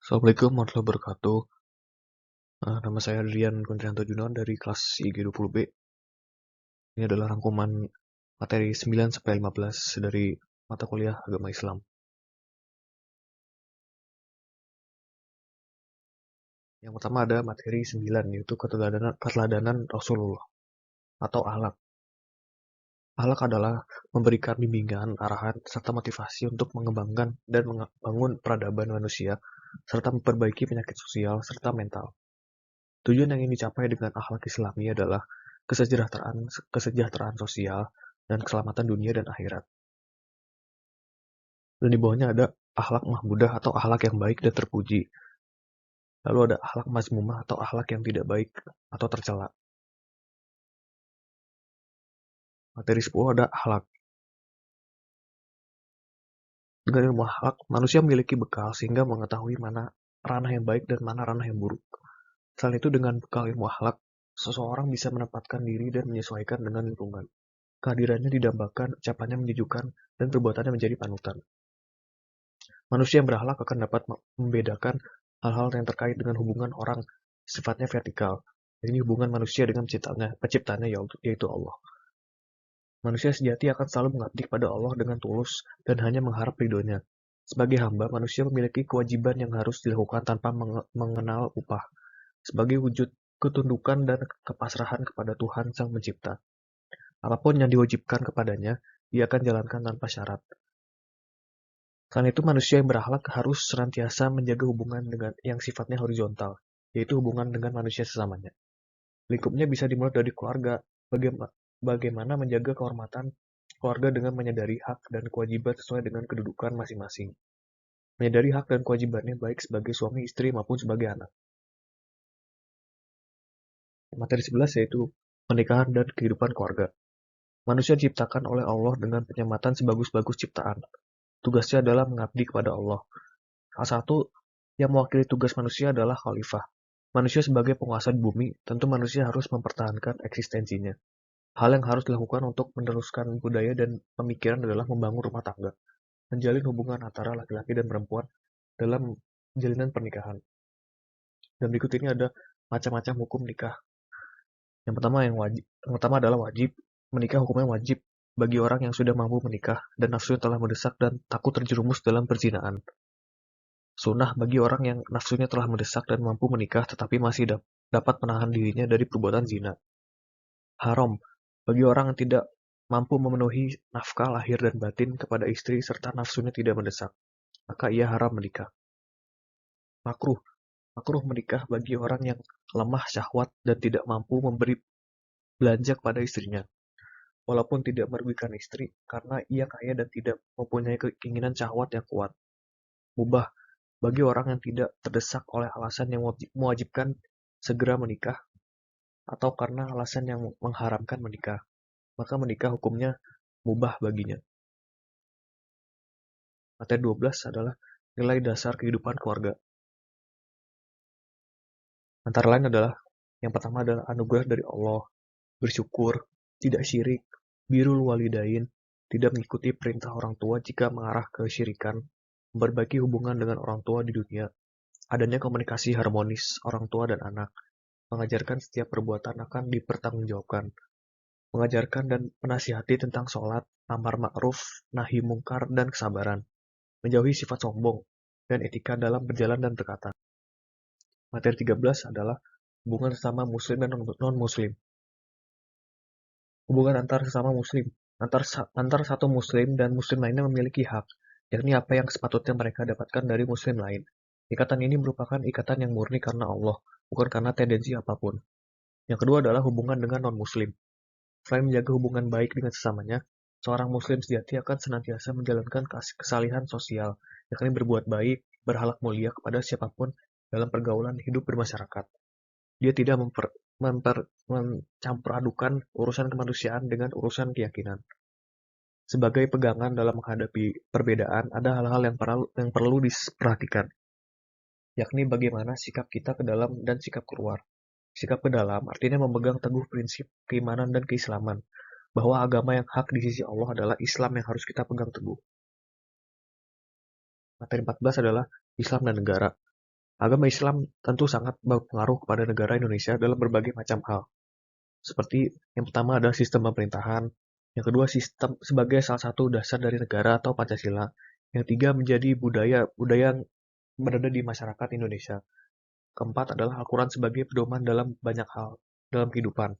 Assalamualaikum warahmatullahi wabarakatuh. Nama saya Adrian Kontrianto Junawan dari kelas IG20B. Ini adalah rangkuman materi 9 sampai 15 dari mata kuliah Agama Islam. Yang pertama ada materi 9, yaitu keteladanan Rasulullah atau akhlak. Akhlak adalah memberikan bimbingan, arahan, serta motivasi untuk mengembangkan dan membangun peradaban manusia, serta memperbaiki penyakit sosial serta mental. Tujuan yang ingin dicapai dengan akhlak Islami adalah kesejahteraan sosial dan keselamatan dunia dan akhirat. Dan di bawahnya ada akhlak mahmudah atau akhlak yang baik dan terpuji. Lalu ada akhlak mazmumah atau akhlak yang tidak baik atau tercela. Materi 10 ada akhlak. Dengan ilmu akhlak, manusia memiliki bekal sehingga mengetahui mana ranah yang baik dan mana ranah yang buruk. Selain itu, dengan bekal ilmu akhlak, seseorang bisa menempatkan diri dan menyesuaikan dengan lingkungan. Kehadirannya didambakan, ucapannya menyejukkan, dan perbuatannya menjadi panutan. Manusia yang berakhlak akan dapat membedakan hal-hal yang terkait dengan hubungan orang sifatnya vertikal. Ini hubungan manusia dengan penciptanya yaitu Allah. Manusia sejati akan selalu mengabdi kepada Allah dengan tulus dan hanya mengharap ridhonya. Sebagai hamba, manusia memiliki kewajiban yang harus dilakukan tanpa mengenal upah. Sebagai wujud ketundukan dan kepasrahan kepada Tuhan Sang Pencipta. Apapun yang diwajibkan kepadanya, dia akan jalankan tanpa syarat. Selain itu, manusia yang berakhlak harus senantiasa menjaga hubungan dengan yang sifatnya horizontal, yaitu hubungan dengan manusia sesamanya. Lingkupnya bisa dimulai dari keluarga, bagaimana menjaga kehormatan keluarga dengan menyadari hak dan kewajiban sesuai dengan kedudukan masing-masing. Menyadari hak dan kewajibannya baik sebagai suami istri maupun sebagai anak. Materi 11 yaitu pernikahan dan kehidupan keluarga. Manusia diciptakan oleh Allah dengan penyematan sebagus-bagus ciptaan. Tugasnya adalah mengabdi kepada Allah. Salah satu yang mewakili tugas manusia adalah khalifah. Manusia sebagai penguasa di bumi, tentu manusia harus mempertahankan eksistensinya. Hal yang harus dilakukan untuk meneruskan budaya dan pemikiran adalah membangun rumah tangga, menjalin hubungan antara laki-laki dan perempuan dalam jalinan pernikahan. Dan berikut ini ada macam-macam hukum nikah. Yang pertama adalah wajib. Menikah hukumnya wajib bagi orang yang sudah mampu menikah dan nafsunya telah mendesak dan takut terjerumus dalam perzinaan. Sunnah bagi orang yang nafsunya telah mendesak dan mampu menikah tetapi masih dapat menahan dirinya dari perbuatan zina. Haram bagi orang yang tidak mampu memenuhi nafkah lahir dan batin kepada istri serta nafsunya tidak mendesak, maka ia haram menikah. Makruh menikah bagi orang yang lemah syahwat dan tidak mampu memberi belanja kepada istrinya. Walaupun tidak merugikan istri, karena ia kaya dan tidak mempunyai keinginan syahwat yang kuat. Mubah bagi orang yang tidak terdesak oleh alasan yang mewajibkan segera menikah, atau karena alasan yang mengharamkan menikah, maka menikah hukumnya mubah baginya. Materi 12 adalah nilai dasar kehidupan keluarga. Antara lain adalah, yang pertama adalah anugerah dari Allah, bersyukur, tidak syirik, birrul walidain, tidak mengikuti perintah orang tua jika mengarah ke syirikan, memperbaiki hubungan dengan orang tua di dunia, adanya komunikasi harmonis orang tua dan anak, mengajarkan setiap perbuatan akan dipertanggungjawabkan, mengajarkan dan menasihati tentang sholat, amar ma'ruf, nahi mungkar, dan kesabaran, menjauhi sifat sombong, dan etika dalam berjalan dan berkata. Materi 13 adalah hubungan sesama muslim dan non-muslim. Hubungan antar sesama muslim, antar satu muslim dan muslim lainnya memiliki hak, yakni apa yang sepatutnya mereka dapatkan dari muslim lain. Ikatan ini merupakan ikatan yang murni karena Allah, bukan karena tendensi apapun. Yang kedua adalah hubungan dengan non-muslim. Selain menjaga hubungan baik dengan sesamanya, seorang muslim sejati akan senantiasa menjalankan kesalihan sosial, yakni berbuat baik, berhalak mulia kepada siapapun dalam pergaulan hidup bermasyarakat. Dia tidak mencampur adukan urusan kemanusiaan dengan urusan keyakinan. Sebagai pegangan dalam menghadapi perbedaan, ada hal-hal yang perlu diperhatikan, yakni bagaimana sikap kita ke dalam dan sikap keluar. Sikap ke dalam artinya memegang teguh prinsip keimanan dan keislaman, bahwa agama yang hak di sisi Allah adalah Islam yang harus kita pegang teguh. Materi 14 adalah Islam dan negara. Agama Islam tentu sangat berpengaruh kepada negara Indonesia dalam berbagai macam hal. Seperti yang pertama adalah sistem pemerintahan, yang kedua sistem sebagai salah satu dasar dari negara atau Pancasila, yang tiga menjadi budaya yang berada di masyarakat Indonesia. Keempat adalah Al-Quran sebagai pedoman dalam banyak hal dalam kehidupan.